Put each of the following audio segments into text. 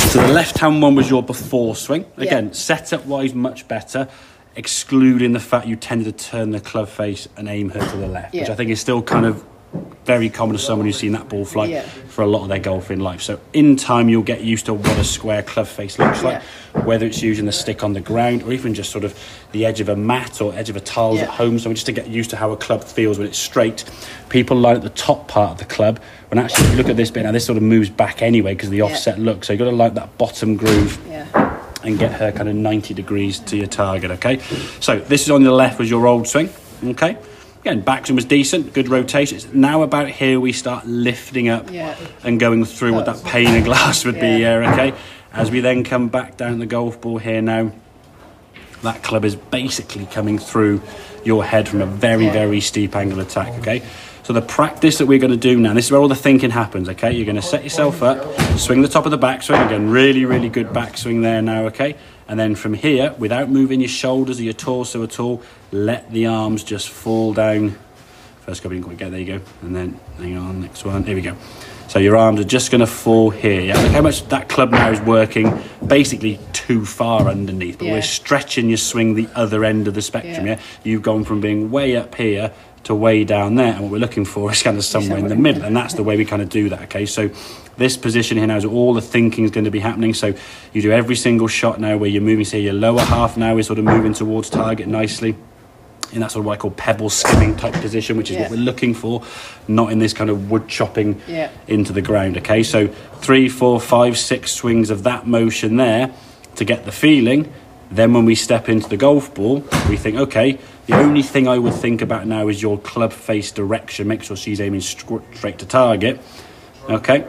So the left-hand one was your before swing. Again, setup-wise, much better, excluding the fact you tended to turn the club face and aim her to the left, which I think is still kind of very common to someone who's seen that ball fly for a lot of their golfing life. So in time, you'll get used to what a square club face looks like, whether it's using the stick on the ground or even just sort of the edge of a mat or edge of a tiles at home. So just to get used to how a club feels when it's straight. People line at the top part of the club. When actually, if you look at this bit now, this sort of moves back anyway because of the offset look. So you've got to like that bottom groove. And get her kind of 90 degrees to your target, okay? So this is on the left was your old swing, okay? Again, backswing was decent, good rotation. It's now about here we start lifting up and going through what that pane of glass would be here, okay? As we then come back down the golf ball here now, that club is basically coming through your head from a very, very steep angle attack, okay? So the practice that we're going to do now, this is where all the thinking happens, okay? You're going to set yourself up, swing the top of the backswing. Again, really, really good backswing there now, okay? And then from here, without moving your shoulders or your torso at all, let the arms just fall down. First couple you can quite get, there you go. And then, hang on, next one, here we go. So your arms are just going to fall here, yeah? Look how much that club now is working basically too far underneath, but we're stretching your swing the other end of the spectrum, yeah? You've gone from being way up here to way down there, and what we're looking for is kind of somewhere in the middle, and that's the way we kind of do that, okay? So this position here now is all the thinking is going to be happening. So you do every single shot now where you're moving, say your lower half now is sort of moving towards target nicely in that sort of what I call pebble skimming type position, which is what we're looking for, not in this kind of wood chopping into the ground, okay? So 3, 4, 5, 6 swings of that motion there to get the feeling. Then when we step into the golf ball, we think, okay, the only thing I would think about now is your club face direction. Make sure she's aiming straight to target, okay?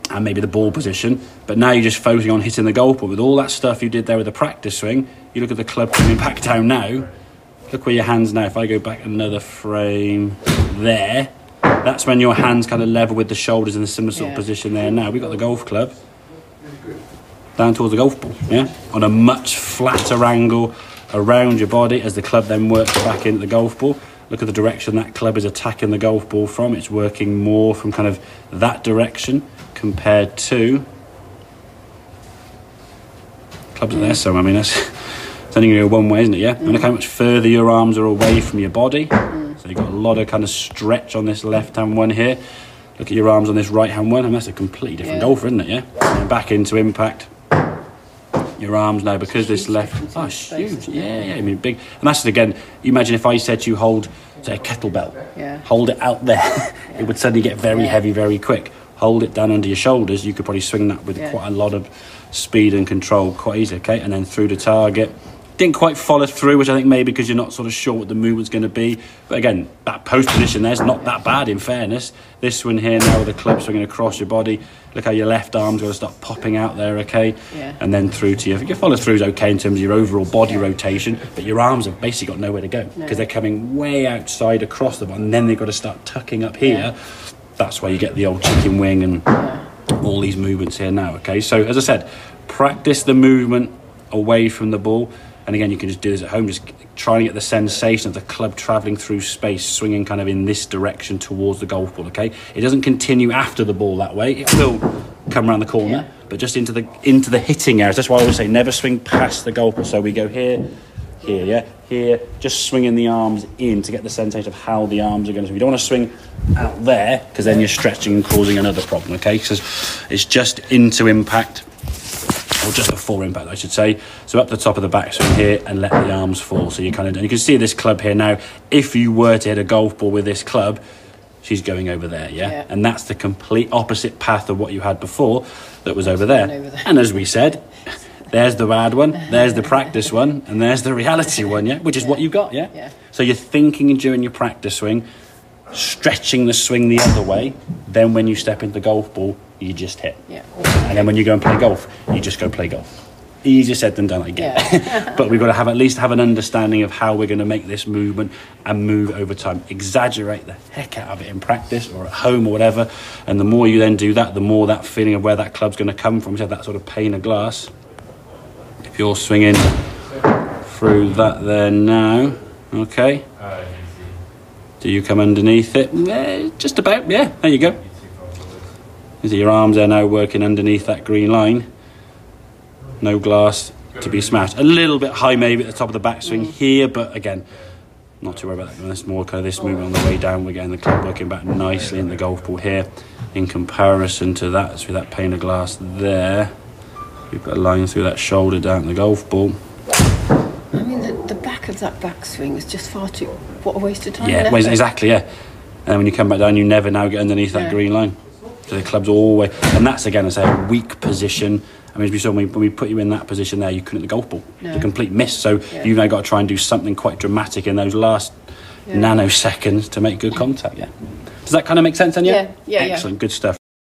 And maybe the ball position. But now you're just focusing on hitting the golf ball. With all that stuff you did there with the practice swing, you look at the club coming back down now. Look where your hands now, if I go back another frame there, that's when your hands kind of level with the shoulders in a similar sort of position there. Now we've got the golf club down towards the golf ball, on a much flatter angle around your body as the club then works back into the golf ball. Look at the direction that club is attacking the golf ball from. It's working more from kind of that direction compared to clubs are there, so I mean it's only going to go one way, isn't it? And look how much further your arms are away from your body. So you've got a lot of kind of stretch on this left hand one here. Look at your arms on this right hand one, and that's a completely different golfer, isn't it? And then back into impact. Your arms now, because this left, huge, I mean big, and that's again. You imagine if I said to you hold, say, a kettlebell, hold it out there, it would suddenly get very heavy very quick. Hold it down under your shoulders, you could probably swing that with quite a lot of speed and control quite easily, okay? And then through the target. Didn't quite follow through, which I think maybe because you're not sort of sure what the movement's going to be. But again, that post position there's not that bad in fairness. This one here now with the club swinging across your body. Look how your left arm's going to start popping out there, okay? And then through to your follow through is okay in terms of your overall body rotation, but your arms have basically got nowhere to go because they're coming way outside across the body, and then they've got to start tucking up here. That's why you get the old chicken wing and all these movements here now, okay? So as I said, practice the movement away from the ball. And again, you can just do this at home, just trying to get the sensation of the club travelling through space, swinging kind of in this direction towards the golf ball, okay? It doesn't continue after the ball that way. It will come around the corner, but just into the hitting areas. That's why I always say never swing past the golf ball. So we go here, here, just swinging the arms in to get the sensation of how the arms are going to swing. You don't want to swing out there because then you're stretching and causing another problem, okay? Because it's just into impact. Or just before impact, I should say. So up the top of the backswing here and let the arms fall. So you kind of, and you can see this club here now. If you were to hit a golf ball with this club, she's going over there, and that's the complete opposite path of what you had before that was over there. And as we said, there's the bad one, there's the practice one, and there's the reality one, which is what you got, So you're thinking during your practice swing, stretching the swing the other way. Then when you step into the golf ball, you just hit. And then when you go and play golf, you just go play golf. Easier said than done, I get. But we've got to have at least have an understanding of how we're going to make this movement and move over time. Exaggerate the heck out of it in practice or at home or whatever. And the more you then do that, the more that feeling of where that club's going to come from. We have that sort of pane of glass. If you're swinging through that there now, okay. Do you come underneath it? Just about, there you go. Your arms are now working underneath that green line. no glass to be smashed. A little bit high maybe at the top of the backswing here, but again, not too worried about that. It's more kind of this movement on the way down. We're getting the club working back nicely in the golf ball here in comparison to that, through that pane of glass there. We put a line through that shoulder down the golf ball. I mean, the back of that backswing is just far too... What a waste of time. Yeah, well, exactly, yeah. And when you come back down, you never now get underneath that green line. So the club's always... And that's, again, I say, a weak position. I mean, as we saw, when we put you in that position there, you couldn't hit the golf ball. No. It's a complete miss. So you've now got to try and do something quite dramatic in those last nanoseconds to make good contact, Does that kind of make sense then, Yeah. Excellent, good stuff.